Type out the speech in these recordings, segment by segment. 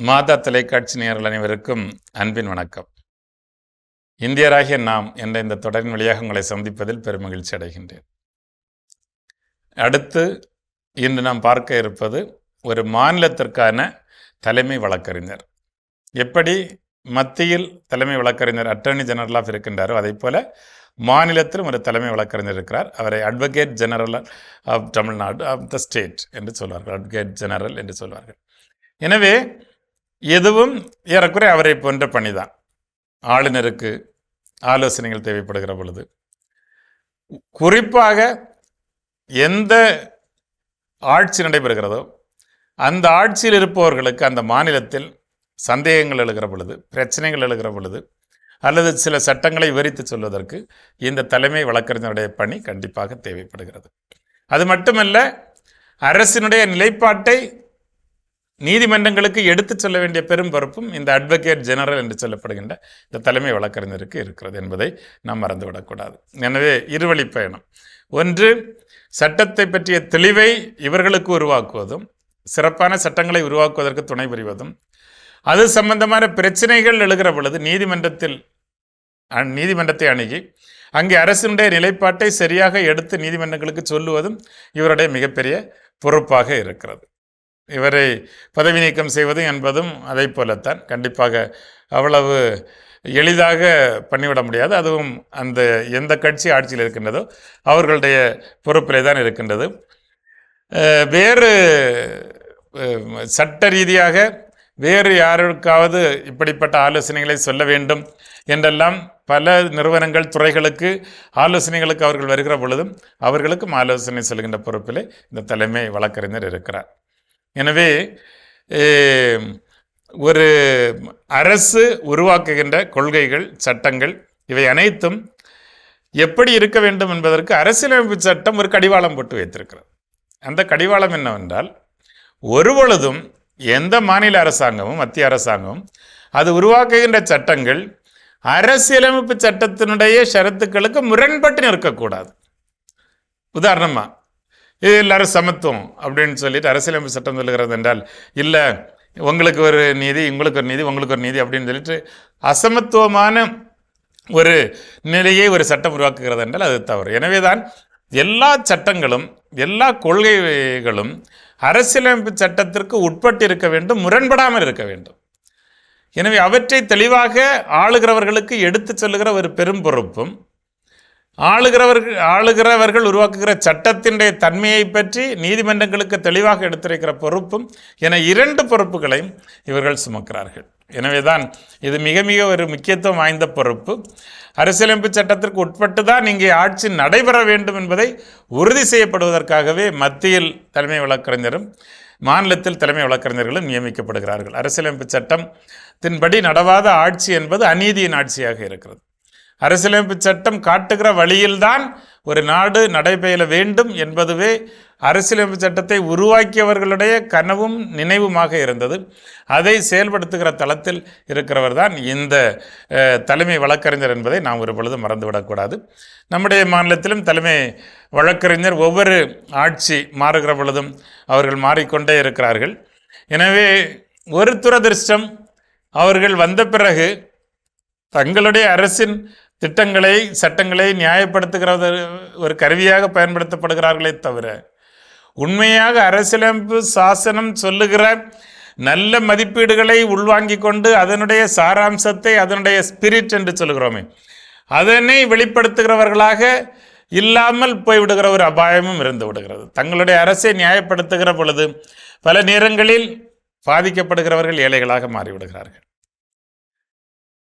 மாதா தொலைக்காட்சி நேயர்கள் அனைவருக்கும் அன்பின் வணக்கம். இந்தியராகிய நாம் என்ற இந்த தொடரின் வழியாக உங்களை சந்திப்பதில் பெருமகிழ்ச்சி அடைகின்றேன். அடுத்து இன்று நாம் பார்க்க இருப்பது ஒரு மாநிலத்திற்கான தலைமை வழக்கறிஞர். எப்படி மத்தியில் தலைமை வழக்கறிஞர் அட்டர்னி ஜெனரல் ஆஃப் இருக்கின்றாரோ அதே போல மாநிலத்திலும் ஒரு தலைமை வழக்கறிஞர் இருக்கிறார். அவரை advocate general of Tamil Nadu of the state என்று சொல்வார்கள். அட்வொகேட் ஜெனரல் என்று சொல்வார்கள். எனவே எதுவும் ஏறக்குறைய அவரை போன்ற பணிதான். ஆளுநருக்கு ஆலோசனைகள் தேவைப்படுகிற பொழுது, குறிப்பாக எந்த ஆட்சி நடைபெறுகிறதோ அந்த ஆட்சியில் இருப்பவர்களுக்கு அந்த மாநிலத்தில் சந்தேகங்கள் எழுகிற பொழுது, பிரச்சனைகள் எழுகிற பொழுது, அல்லது சில சட்டங்களை விவரித்து சொல்வதற்கு இந்த தலைமை வழக்கறிஞருடைய பணி கண்டிப்பாக தேவைப்படுகிறது. அது மட்டுமல்ல, அரசினுடைய நிலைப்பாட்டை நீதிமன்றங்களுக்கு எடுத்து சொல்ல வேண்டிய பெரும் பொறுப்பும் இந்த அட்வொகேட் ஜெனரல் என்று சொல்லப்படுகின்ற இந்த தலைமை வழக்கறிஞருக்கு இருக்கிறது என்பதை நாம் மறந்துவிடக்கூடாது. எனவே இருவழி பயணம். ஒன்று, சட்டத்தை பற்றிய தெளிவை இவர்களுக்கு உருவாக்குவதும், சிறப்பான சட்டங்களை உருவாக்குவதற்கு துணை புரிவதும், அது சம்பந்தமான பிரச்சனைகள் எழுகிற பொழுது நீதிமன்றத்தை அணுகி அங்கே அரசினுடைய நிலைப்பாட்டை சரியாக எடுத்து நீதிமன்றங்களுக்கு சொல்லுவதும் இவருடைய மிகப்பெரிய பொறுப்பாக இருக்கிறது. இவரை பதவி நீக்கம் செய்வது என்பதும் அதை போலத்தான். கண்டிப்பாக அவ்வளவு எளிதாக பண்ணிவிட முடியாது. அதுவும் அந்த எந்த கட்சி ஆட்சியில் இருக்கின்றதோ அவர்களுடைய பொறுப்பிலே தான் இருக்கின்றது. வேறு சட்ட ரீதியாக வேறு யாருக்காவது இப்படிப்பட்ட ஆலோசனைகளை சொல்ல வேண்டும் என்றெல்லாம் பல நிறுவனங்கள், துறைகளுக்கு ஆலோசனைகளுக்கு அவர்கள் வருகிற பொழுதும் அவர்களுக்கும் ஆலோசனை சொல்கின்ற பொறுப்பிலே இந்த தலைமை வழக்கறிஞர் இருக்கிறார். எனவே ஒரு அரசு உருவாக்குகின்ற கொள்கைகள், சட்டங்கள் இவை அனைத்தும் எப்படி இருக்க வேண்டும் என்பதற்கு அரசியலமைப்பு சட்டம் ஒரு கடிவாளம் போட்டு வைத்திருக்கிறது. அந்த கடிவாளம் என்னவென்றால், ஒருபொழுதும் எந்த மாநில அரசாங்கமும் மத்திய அரசாங்கமும் அது உருவாக்குகின்ற சட்டங்கள் அரசியலமைப்பு சட்டத்தினுடைய ஷரத்துக்களுக்கு முரண்பட்டு நிற்கக்கூடாது. உதாரணமாக, இது எல்லாரும் சமத்துவம் அப்படின்னு சொல்லிட்டு அரசியலமைப்பு சட்டம் சொல்லுகிறது என்றால், இல்லை உங்களுக்கு ஒரு நீதி, உங்களுக்கு ஒரு நீதி, உங்களுக்கு ஒரு நீதி அப்படின்னு சொல்லிட்டு அசமத்துவமான ஒரு நிலையை ஒரு சட்டம் உருவாக்குகிறது என்றால் அது தவறு. எனவே தான் எல்லா சட்டங்களும் எல்லா கொள்கைகளும் அரசியலமைப்பு சட்டத்திற்கு உட்பட்டு இருக்க வேண்டும், முரண்படாமல் இருக்க வேண்டும். எனவே அவற்றை தெளிவாக ஆளுகிறவர்களுக்கு எடுத்து சொல்லுகிற ஒரு பெரும் பொறுப்பும், ஆளுகிறவர்கள் உருவாக்குகிற சட்டத்தினுடைய தன்மையை பற்றி நீதிமன்றங்களுக்கு தெளிவாக எடுத்துரைக்கிற பொறுப்பும் என இரண்டு பொறுப்புகளையும் இவர்கள் சுமக்கிறார்கள். எனவே தான் இது மிக மிக ஒரு முக்கியத்துவம் வாய்ந்த பொறுப்பு. அரசியலமைப்பு சட்டத்திற்கு உட்பட்டு தான் இங்கே ஆட்சி நடைபெற வேண்டும் என்பதை உறுதி செய்யப்படுவதற்காகவே மத்தியில் தலைமை வழக்கறிஞரும் மாநிலத்தில் தலைமை வழக்கறிஞர்களும் நியமிக்கப்படுகிறார்கள். அரசியலமைப்பு சட்டத்தின்படி நடவாத ஆட்சி என்பது அநீதியின் ஆட்சியாக இருக்கிறது. அரசியலமைப்பு சட்டம் காட்டுகிற வழியில்தான் ஒரு நாடு நடைபெற வேண்டும் என்பதுவே அரசியலமைப்பு சட்டத்தை உருவாக்கியவர்களுடைய கனவும் நினைவுமாக இருந்தது. அதை செயல்படுத்துகிற தளத்தில் இருக்கிறவர் தான் இந்த தலைமை வழக்கறிஞர் என்பதை நாம் ஒரு பொழுதும் மறந்துவிடக்கூடாது. நம்முடைய மாநிலத்திலும் தலைமை வழக்கறிஞர் ஒவ்வொரு ஆட்சி மாறுகிற பொழுதும் அவர்கள் மாறிக்கொண்டே இருக்கிறார்கள். எனவே ஒரு துரதிர்ஷ்டம், அவர்கள் வந்த பிறகு தங்களுடைய அரசின் திட்டங்களை, சட்டங்களை நியாயப்படுத்துகிற ஒரு கருவியாக பயன்படுத்தப்படுகிறார்களே தவிர, உண்மையாக அரசியலமைப்பு சாசனம் சொல்லுகிற நல்ல மதிப்பீடுகளை உள்வாங்கி கொண்டு அதனுடைய சாராம்சத்தை, அதனுடைய ஸ்பிரிட் என்று சொல்லுகிறோமே, அதனை வெளிப்படுத்துகிறவர்களாக இல்லாமல் போய்விடுகிற ஒரு அபாயமும் இருந்து விடுகிறது. தங்களுடைய அரசை நியாயப்படுத்துகிற பொழுது பல நேரங்களில் பாதிக்கப்படுகிறவர்கள் ஏழைகளாக மாறிவிடுகிறார்கள்.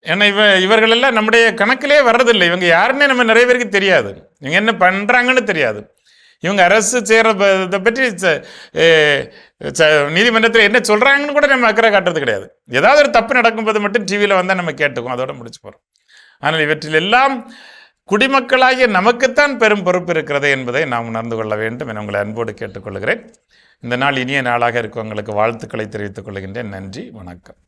ஏன்னா இவர்களெல்லாம் நம்முடைய கணக்கிலே வர்றதில்லை. இவங்க யாருன்னே நம்ம நிறைய பேருக்கு தெரியாது, இவங்க என்ன பண்ணுறாங்கன்னு தெரியாது. இவங்க அரசு செய்கிறத பற்றி நீதிமன்றத்தில் என்ன சொல்கிறாங்கன்னு கூட நம்ம அக்கறை காட்டுறது கிடையாது. ஏதாவது ஒரு தப்பு நடக்கும்போது மட்டும் டிவியில் வந்தால் நம்ம கேட்டுக்குவோம், அதோட முடிச்சு போகிறோம். ஆனால் இவற்றில் எல்லாம் குடிமக்களாகிய நமக்குத்தான் பெரும் பொறுப்பு இருக்கிறது என்பதை நாம் உணர்ந்து கொள்ள வேண்டும் என உங்களை அன்போடு கேட்டுக்கொள்கிறேன். இந்த நாள் இனிய நாளாக இருக்கவங்களுக்கு வாழ்த்துக்களை தெரிவித்துக் கொள்கின்றேன். நன்றி, வணக்கம்.